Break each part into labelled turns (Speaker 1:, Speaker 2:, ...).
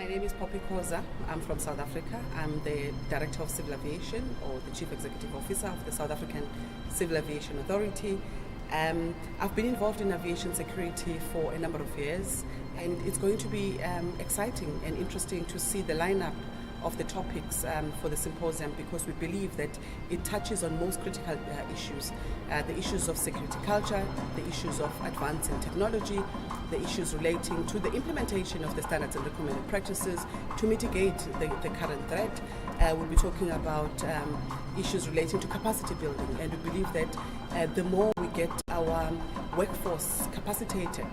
Speaker 1: name is Poppy Koza. I'm from South Africa. I'm the Director of Civil Aviation, or the Chief Executive Officer of the South African Civil Aviation Authority. I've been involved in aviation security for a number of years, and it's going to be exciting and interesting to see the lineup of the topics for the symposium, because we believe that it touches on most critical issues, the issues of security culture, the issues of advancing technology, the issues relating to the implementation of the standards and recommended practices to mitigate the current threat. We'll be talking about issues relating to capacity building, and we believe that the more we get our workforce capacitated,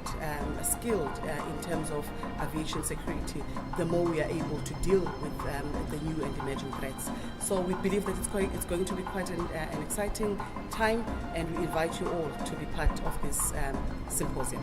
Speaker 1: skilled in terms of aviation security, the more we are able to deal with the new and emerging threats. So we believe that it's going to be quite an exciting time, and we invite you all to be part of this symposium.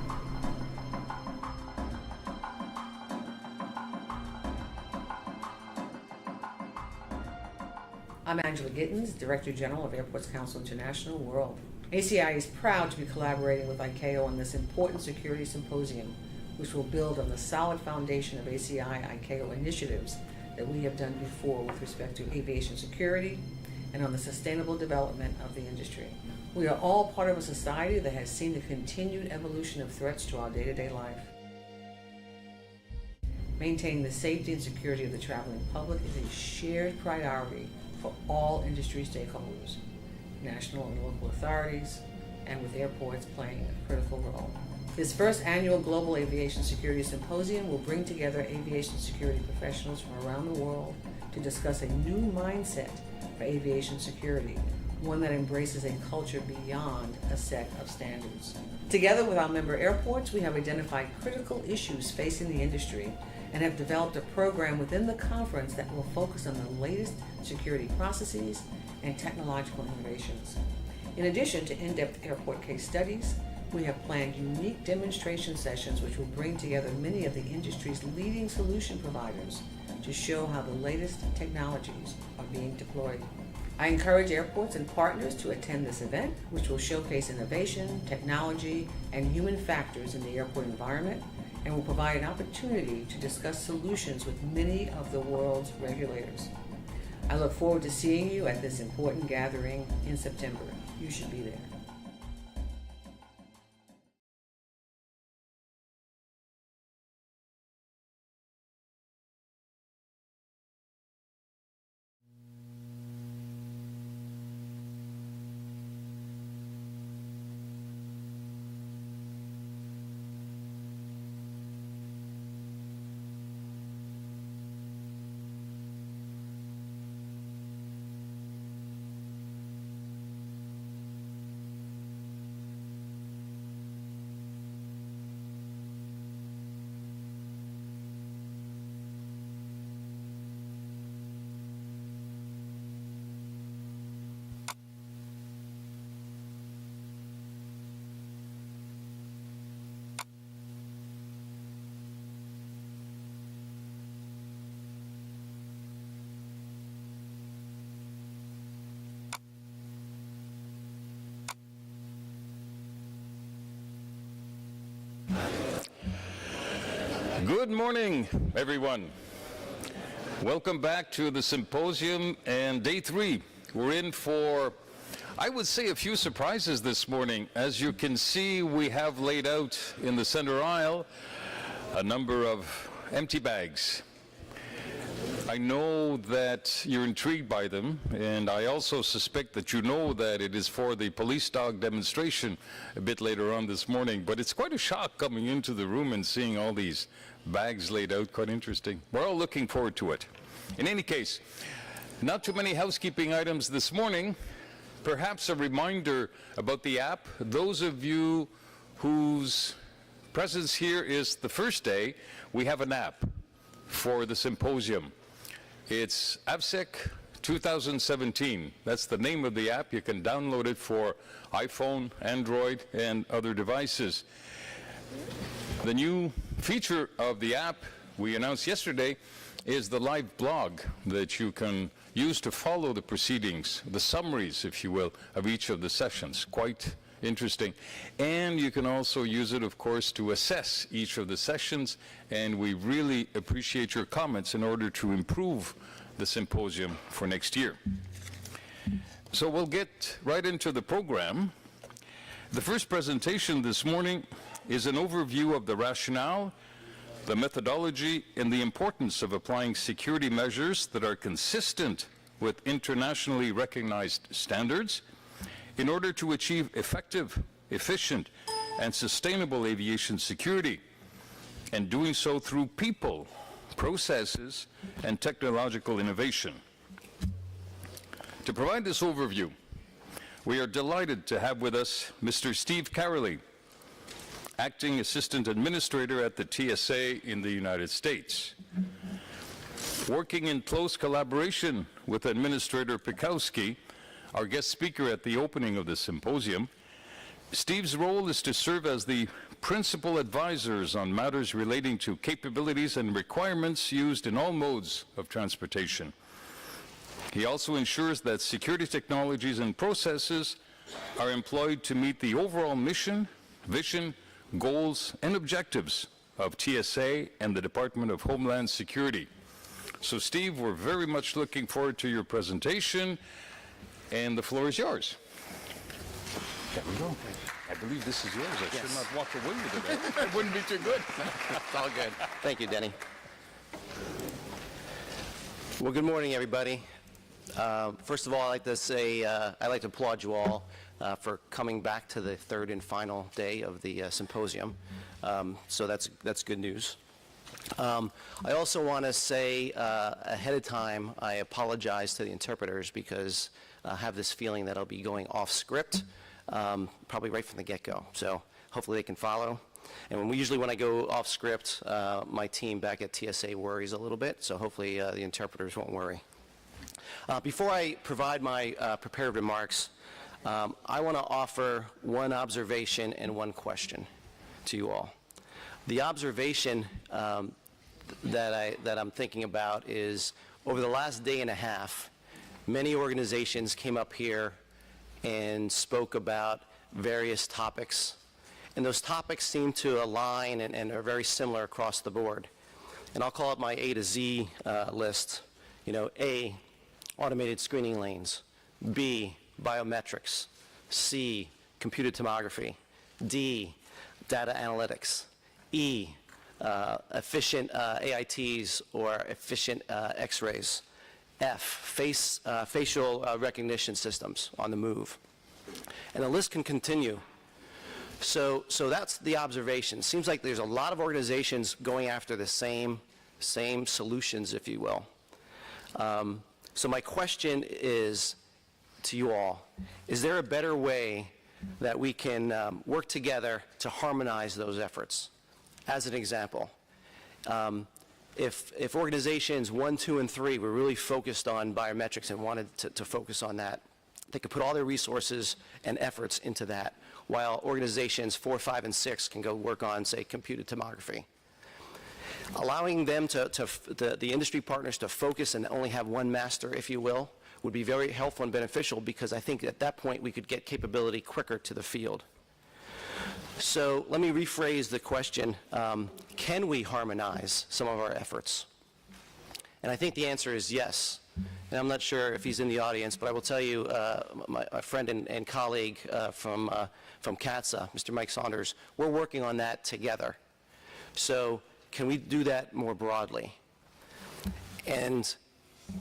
Speaker 2: I'm Angela Gittins, Director General of Airports Council International World. ACI is proud to be collaborating with ICAO on this important security symposium, which will build on the solid foundation of ACI-ICAO initiatives that we have done before with respect to aviation security and on the sustainable development of the industry. We are all part of a society that has seen the continued evolution of threats to our day-to-day life. Maintaining the safety and security of the traveling public is a shared priority for all industry stakeholders, national and local authorities, and with airports playing a critical role. This first annual Global Aviation Security Symposium will bring together aviation security professionals from around the world to discuss a new mindset for aviation security, one that embraces a culture beyond a set of standards. Together with our member airports, we have identified critical issues facing the industry and have developed a program within the conference that will focus on the latest security processes and technological innovations. In addition to in-depth airport case studies, we have planned unique demonstration sessions which will bring together many of the industry's leading solution providers to show how the latest technologies are being deployed. I encourage airports and partners to attend this event, which will showcase innovation, technology, and human factors in the airport environment, and will provide an opportunity to discuss solutions with many of the world's regulators. I look forward to seeing you at this important gathering in September. You should be there.
Speaker 3: Good morning, everyone. Welcome back to the symposium and day 3. We're in for, I would say, a few surprises this morning. As you can see, we have laid out in the center aisle a number of empty bags. I know that you're intrigued by them, and I also suspect that you know that it is for the police dog demonstration a bit later on this morning, but it's quite a shock coming into the room and seeing all these bags laid out. Quite interesting. We're all looking forward to it. In any case, not too many housekeeping items this morning. Perhaps a reminder about the app. Those of you whose presence here is the first day, we have an app for the symposium. It's AVSEC 2017. That's the name of the app. You can download it for iPhone, Android, and other devices. The new feature of the app we announced yesterday is the live blog that you can use to follow the proceedings, the summaries, if you will, of each of the sessions. Quite interesting. And you can also use it, of course, to assess each of the sessions, and we really appreciate your comments in order to improve the symposium for next year. So we'll get right into the program. The first presentation this morning is an overview of the rationale, the methodology, and the importance of applying security measures that are consistent with internationally recognized standards in order to achieve effective, efficient, and sustainable aviation security, and doing so through people, processes, and technological innovation. To provide this overview, we are delighted to have with us Mr. Steve Karoly, Acting Assistant Administrator at the TSA in the United States. Working in close collaboration with Administrator Pikowski, our guest speaker at the opening of the symposium, Steve's role is to serve as the principal advisors on matters relating to capabilities and requirements used in all modes of transportation. He also ensures that security technologies and processes are employed to meet the overall mission, vision, goals, and objectives of TSA and the Department of Homeland Security. So, Steve, we're very much looking forward to your presentation, and the floor is yours. There we go. I believe this is yours. I should not walk away with it. It wouldn't be too good.
Speaker 4: It's all good. Thank you, Denny. Well, good morning, everybody. First of all, I'd like to say I'd like to applaud you all for coming back to the third and final day of the symposium. So that's good news. I also want to say ahead of time, I apologize to the interpreters because I have this feeling that I'll be going off script, probably right from the get-go. So hopefully they can follow. And usually when I go off script, my team back at TSA worries a little bit, so hopefully the interpreters won't worry. Before I provide my prepared remarks, I want to offer one observation and one question to you all. The observation that I'm thinking about is over the last day and a half, many organizations came up here and spoke about various topics, and those topics seem to align and are very similar across the board. And I'll call it my A to Z list. You know, A, automated screening lanes. B, biometrics. C, computed tomography. D, data analytics. E, efficient AITs or efficient X-rays. F, facial recognition systems on the move. And the list can continue. So that's the observation. Seems like there's a lot of organizations going after the same solutions, if you will. So my question is to you all, is there a better way that we can work together to harmonize those efforts? As an example, if organizations 1, 2, and 3 were really focused on biometrics and wanted to focus on that, they could put all their resources and efforts into that, while organizations 4, 5, and 6 can go work on, say, computed tomography. Allowing them the industry partners to focus and only have one master, if you will, would be very helpful and beneficial, because I think at that point we could get capability quicker to the field. So let me rephrase the question, can we harmonize some of our efforts? And I think the answer is yes. And I'm not sure if he's in the audience, but I will tell you, my friend and colleague from CATSA, Mr. Mike Saunders, we're working on that together. So can we do that more broadly? And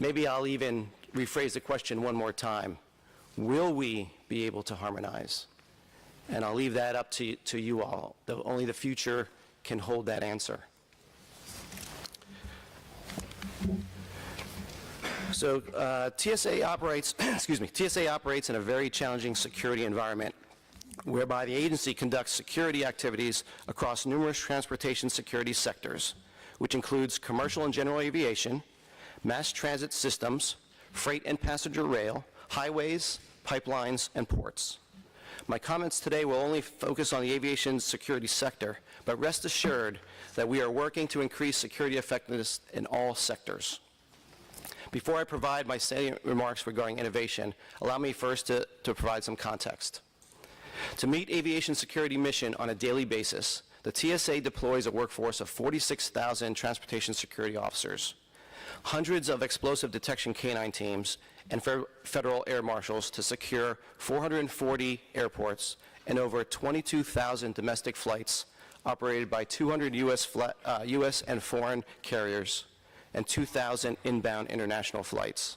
Speaker 4: maybe I'll even rephrase the question one more time. Will we be able to harmonize? And I'll leave that up to you all. Only the future can hold that answer. So TSA operates, TSA operates in a very challenging security environment, whereby the agency conducts security activities across numerous transportation security sectors, which includes commercial and general aviation, mass transit systems, freight and passenger rail, highways, pipelines, and ports. My comments today will only focus on the aviation security sector, but rest assured that we are working to increase security effectiveness in all sectors. Before I provide my salient remarks regarding innovation, allow me first to provide some context. To meet aviation security mission on a daily basis, the TSA deploys a workforce of 46,000 transportation security officers, hundreds of explosive detection canine teams, and federal air marshals to secure 440 airports and over 22,000 domestic flights operated by 200 U.S. and foreign carriers and 2,000 inbound international flights.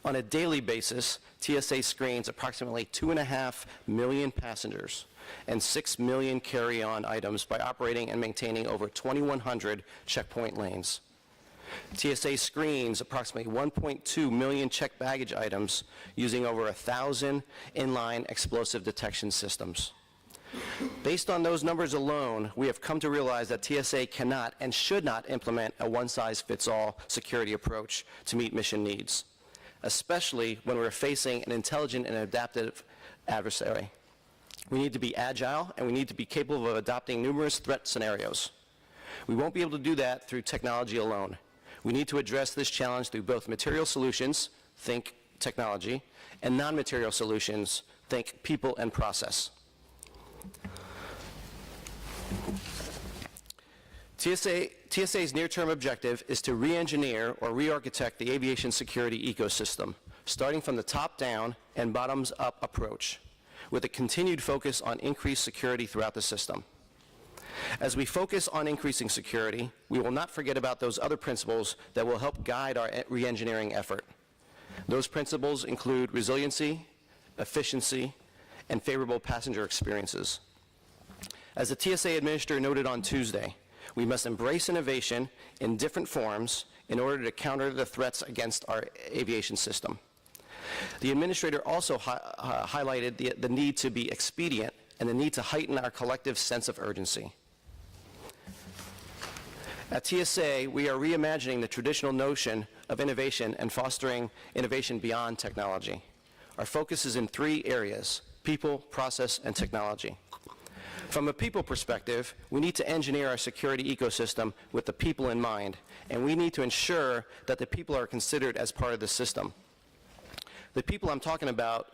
Speaker 4: On a daily basis, TSA screens approximately 2.5 million passengers and 6 million carry-on items by operating and maintaining over 2,100 checkpoint lanes. TSA screens approximately 1.2 million checked baggage items using over 1,000 inline explosive detection systems. Based on those numbers alone, we have come to realize that TSA cannot and should not implement a one-size-fits-all security approach to meet mission needs, especially when we're facing an intelligent and adaptive adversary. We need to be agile, and we need to be capable of adopting numerous threat scenarios. We won't be able to do that through technology alone. We need to address this challenge through both material solutions, think technology, and non-material solutions, think people and process. TSA's near-term objective is to re-engineer or re-architect the aviation security ecosystem, starting from the top-down and bottoms-up approach, with a continued focus on increased security throughout the system. As we focus on increasing security, we will not forget about those other principles that will help guide our re-engineering effort. Those principles include resiliency, efficiency, and favorable passenger experiences. As the TSA administrator noted on Tuesday, we must embrace innovation in different forms in order to counter the threats against our aviation system. The administrator also highlighted the need to be expedient and the need to heighten our collective sense of urgency. At TSA, we are reimagining the traditional notion of innovation and fostering innovation beyond technology. Our focus is in 3 areas: people, process, and technology. From a people perspective, we need to engineer our security ecosystem with the people in mind, and we need to ensure that the people are considered as part of the system. The people I'm talking about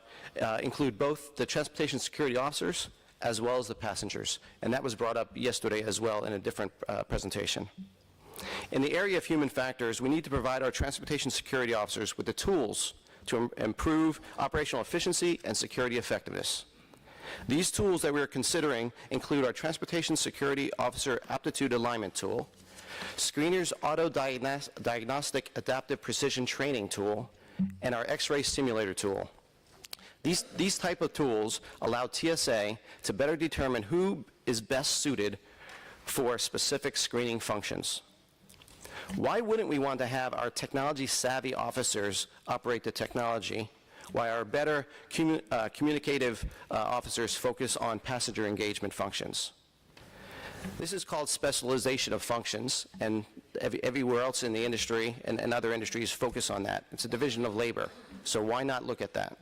Speaker 4: include both the transportation security officers as well as the passengers, and that was brought up yesterday as well in a different presentation. In the area of human factors, we need to provide our transportation security officers with the tools to improve operational efficiency and security effectiveness. These tools that we are considering include our Transportation Security Officer Aptitude Alignment Tool, Screener's Auto Diagnostic Adaptive Precision Training Tool, and our X-ray Simulator Tool. These type of tools allow TSA to better determine who is best suited for specific screening functions. Why wouldn't we want to have our technology-savvy officers operate the technology, while our better communicative officers focus on passenger engagement functions? This is called specialization of functions, and everywhere else in the industry and other industries focus on that. It's a division of labor, so why not look at that?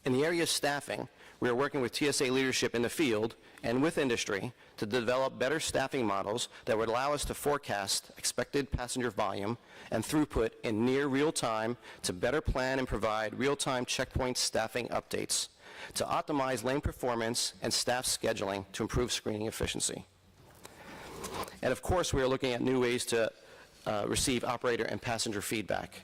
Speaker 4: In the area of staffing, we are working with TSA leadership in the field and with industry to develop better staffing models that would allow us to forecast expected passenger volume and throughput in near real time to better plan and provide real-time checkpoint staffing updates, to optimize lane performance and staff scheduling to improve screening efficiency. And of course, we are looking at new ways to receive operator and passenger feedback.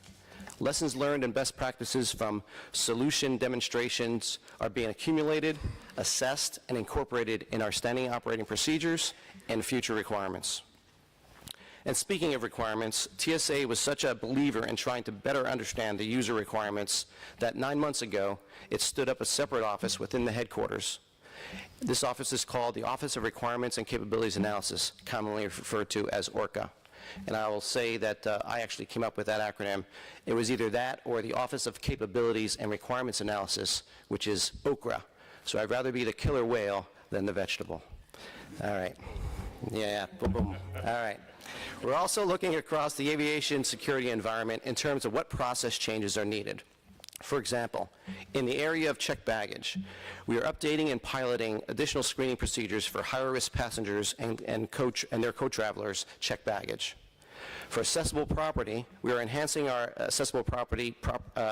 Speaker 4: Lessons learned and best practices from solution demonstrations are being accumulated, assessed, and incorporated in our standing operating procedures and future requirements. And speaking of requirements, TSA was such a believer in trying to better understand the user requirements that 9 months ago, it stood up a separate office within the headquarters. This office is called the Office of Requirements and Capabilities Analysis, commonly referred to as ORCA. And I will say that I actually came up with that acronym. It was either that or the Office of Capabilities and Requirements Analysis, which is OCRA. So I'd rather be the killer whale than the vegetable. All right. Yeah, boom, boom. All right. We're also looking across the aviation security environment in terms of what process changes are needed. For example, in the area of checked baggage, we are updating and piloting additional screening procedures for higher risk passengers and their co-travelers' checked baggage. For accessible property, we are enhancing our accessible property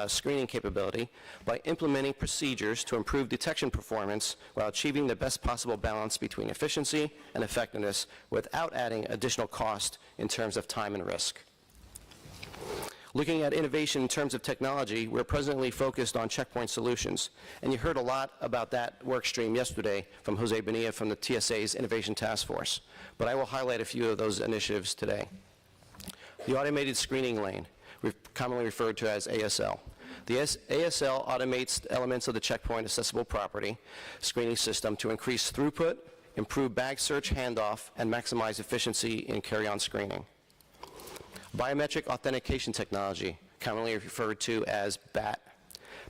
Speaker 4: screening capability by implementing procedures to improve detection performance while achieving the best possible balance between efficiency and effectiveness without adding additional cost in terms of time and risk. Looking at innovation in terms of technology, we're presently focused on checkpoint solutions. And you heard a lot about that work stream yesterday from Jose Bonilla from the TSA's Innovation Task Force. But I will highlight a few of those initiatives today. The automated screening lane, commonly referred to as ASL. The ASL automates elements of the checkpoint accessible property screening system to increase throughput, improve bag search handoff, and maximize efficiency in carry-on screening. Biometric authentication technology, commonly referred to as BAT.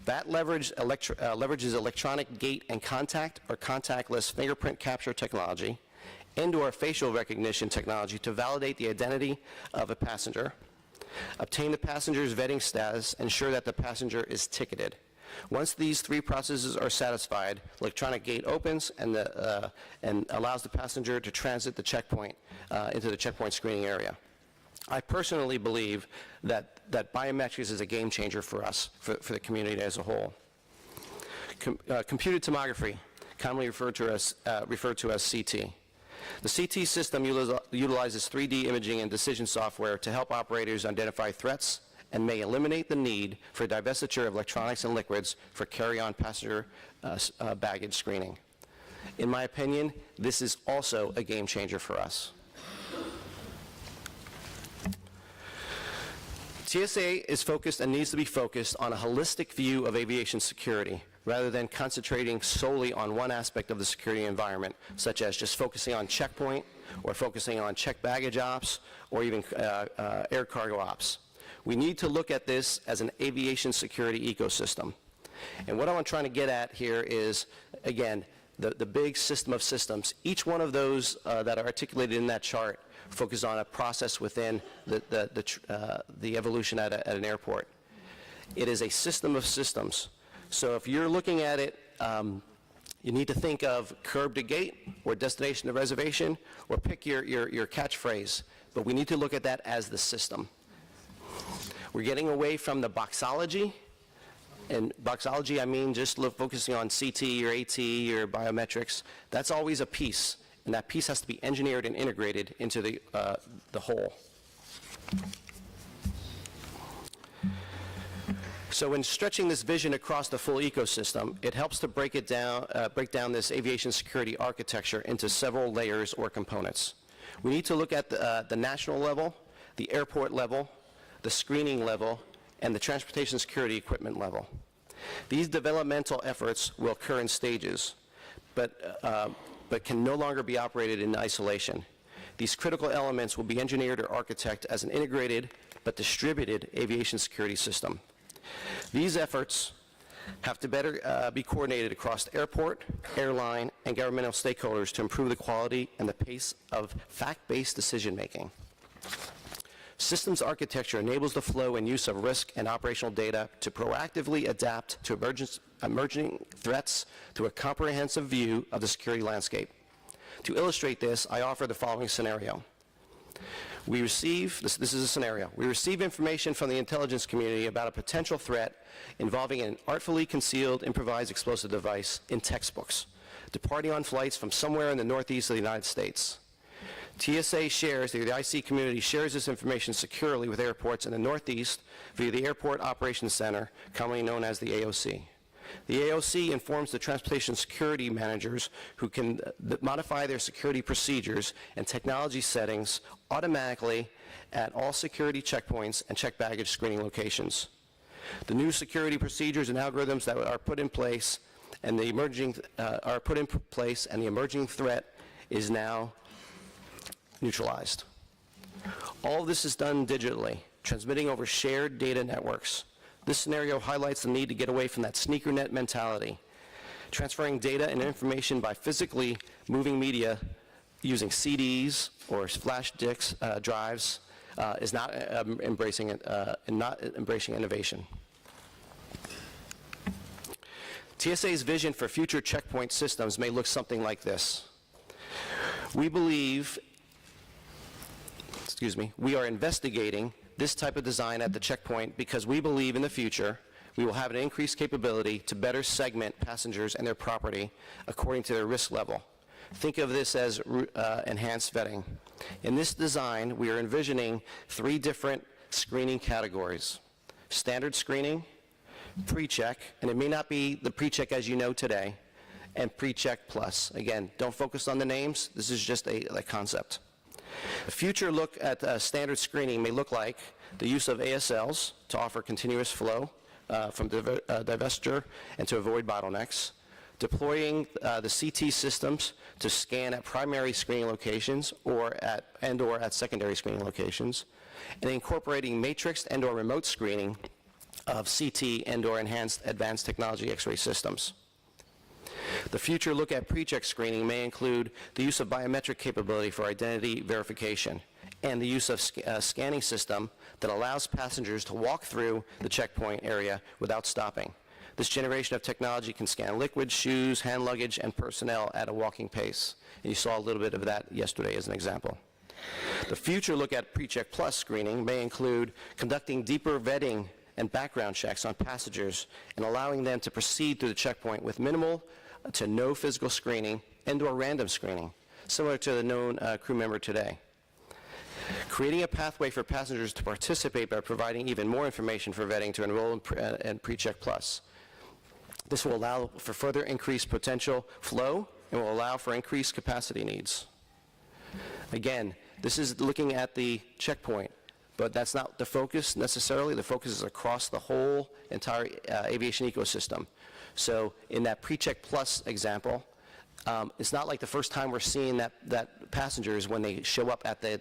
Speaker 4: BAT leverages electronic gate and contact or contactless fingerprint capture technology and/or facial recognition technology to validate the identity of a passenger, obtain the passenger's vetting status, ensure that the passenger is ticketed. Once these three processes are satisfied, electronic gate opens and allows the passenger to transit the checkpoint into the checkpoint screening area. I personally believe that biometrics is a game changer for us, for the community as a whole. Computed tomography, commonly referred to as CT. The CT system utilizes 3D imaging and decision software to help operators identify threats and may eliminate the need for divestiture of electronics and liquids for carry-on passenger baggage screening. In my opinion, this is also a game changer for us. TSA is focused and needs to be focused on a holistic view of aviation security rather than concentrating solely on one aspect of the security environment, such as just focusing on checkpoint or focusing on checked baggage ops or even air cargo ops. We need to look at this as an aviation security ecosystem. And what I'm trying to get at here is, again, the big system of systems. Each one of those that are articulated in that chart focus on a process within the evolution at an airport. It is a system of systems. So if you're looking at it, you need to think of curb to gate or destination to reservation, or pick your catchphrase. But we need to look at that as the system. We're getting away from the boxology. And boxology, I mean just focusing on CT or AT or biometrics. That's always a piece. And that piece has to be engineered and integrated into the whole. So in stretching this vision across the full ecosystem, it helps to break down this aviation security architecture into several layers or components. We need to look at the national level, the airport level, the screening level, and the transportation security equipment level. These developmental efforts will occur in stages, but can no longer be operated in isolation. These critical elements will be engineered or architected as an integrated but distributed aviation security system. These efforts have to better be coordinated across the airport, airline, and governmental stakeholders to improve the quality and the pace of fact-based decision-making. Systems architecture enables the flow and use of risk and operational data to proactively adapt to emerging threats through a comprehensive view of the security landscape. To illustrate this, I offer the following scenario. We receive, this is a scenario, we receive information from the intelligence community about a potential threat involving an artfully concealed improvised explosive device in textbooks, departing on flights from somewhere in the northeast of the United States. TSA shares, the IC community shares this information securely with airports in the Northeast via the Airport Operations Center, commonly known as the AOC. The AOC informs the transportation security managers who can modify their security procedures and technology settings automatically at all security checkpoints and checked baggage screening locations. The new security procedures and algorithms that are put in place and the emerging threat is now neutralized. All of this is done digitally, transmitting over shared data networks. This scenario highlights the need to get away from that sneaker net mentality. Transferring data and information by physically moving media using CDs or flash disks, drives, is not embracing innovation. TSA's vision for future checkpoint systems may look something like this. We believe we are investigating this type of design at the checkpoint because we believe in the future we will have an increased capability to better segment passengers and their property according to their risk level. Think of this as enhanced vetting. In this design, we are envisioning 3 different screening categories: standard screening, pre-check, and it may not be the pre-check as you know today, and pre-check plus. Again, don't focus on the names. This is just a concept. A future look at standard screening may look like the use of ASLs to offer continuous flow from divestiture and to avoid bottlenecks, deploying the CT systems to scan at primary screening locations or at secondary screening locations, and incorporating matrixed and/or remote screening of CT and/or enhanced advanced technology X-ray systems. The future look at pre-check screening may include the use of biometric capability for identity verification and the use of a scanning system that allows passengers to walk through the checkpoint area without stopping. This generation of technology can scan liquids, shoes, hand luggage, and personnel at a walking pace. And you saw a little bit of that yesterday as an example. The future look at pre-check plus screening may include conducting deeper vetting and background checks on passengers and allowing them to proceed through the checkpoint with minimal to no physical screening and/or random screening, similar to the known crew member today. Creating a pathway for passengers to participate by providing even more information for vetting to enroll in pre-check plus. This will allow for further increased potential flow and will allow for increased capacity needs. Again, this is looking at the checkpoint, but that's not the focus necessarily. The focus is across the whole entire aviation ecosystem. So in that pre-check plus example, it's not like the first time we're seeing that passengers when they show up at the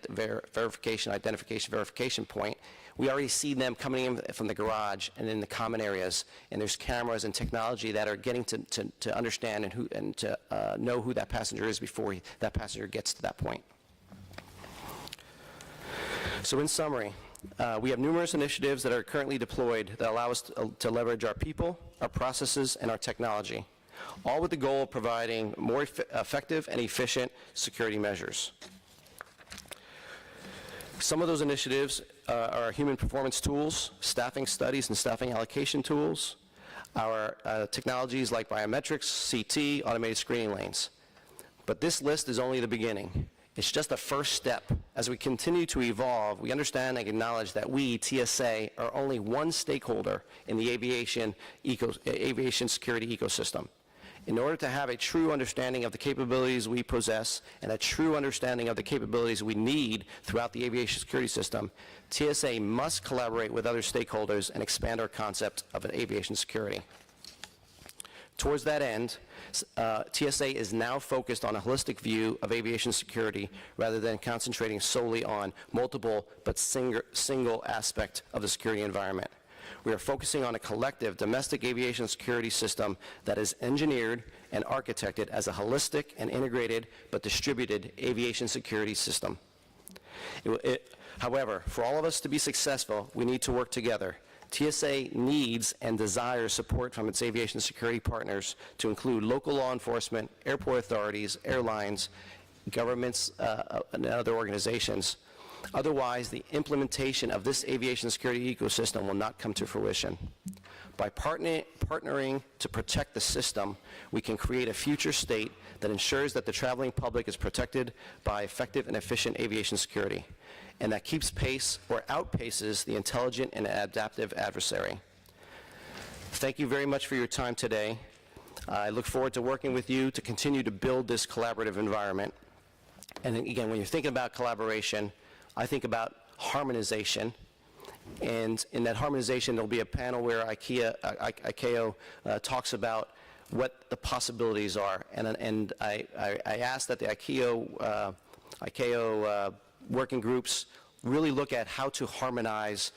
Speaker 4: identification point. We already see them coming in from the garage and in the common areas, and there's cameras and technology that are getting to understand and to know who that passenger is before that passenger gets to that point. So in summary, we have numerous initiatives that are currently deployed that allow us to leverage our people, our processes, and our technology, all with the goal of providing more effective and efficient security measures. Some of those initiatives are human performance tools, staffing studies and staffing allocation tools, our technologies like biometrics, CT, automated screening lanes. But this list is only the beginning. It's just a first step. As we continue to evolve, we understand and acknowledge that we, TSA, are only one stakeholder in the aviation security ecosystem. In order to have a true understanding of the capabilities we possess and a true understanding of the capabilities we need throughout the aviation security system, TSA must collaborate with other stakeholders and expand our concept of an aviation security. Towards that end, TSA is now focused on a holistic view of aviation security rather than concentrating solely on multiple but single aspect of the security environment. We are focusing on a collective domestic aviation security system that is engineered and architected as a holistic and integrated but distributed aviation security system. However, for all of us to be successful, we need to work together. TSA needs and desires support from its aviation security partners to include local law enforcement, airport authorities, airlines, governments, and other organizations. Otherwise, the implementation of this aviation security ecosystem will not come to fruition. By partnering to protect the system, we can create a future state that ensures that the traveling public is protected by effective and efficient aviation security, and that keeps pace or outpaces the intelligent and adaptive adversary. Thank you very much for your time today. I look forward to working with you to continue to build this collaborative environment. And again, when you're thinking about collaboration, I think about harmonization. And in that harmonization, there'll be a panel where ICAO talks about what the possibilities are. And I ask that the ICAO working groups really look at how to harmonize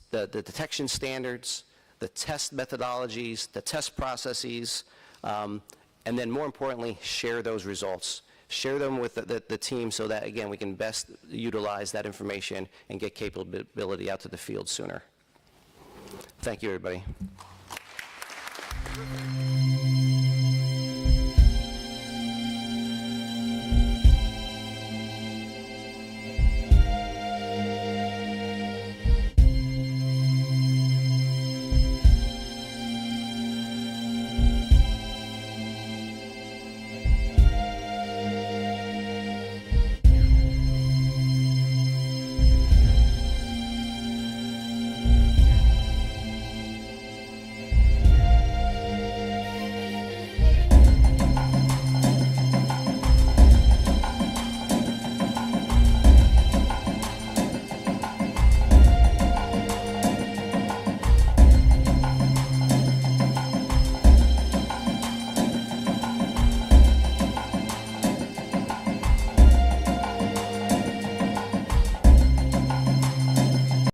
Speaker 4: the detection standards, the test methodologies, the test processes, and then more importantly, share those results. Share them with the team so that, again, we can best utilize that information and get capability out to the field sooner. Thank you, everybody.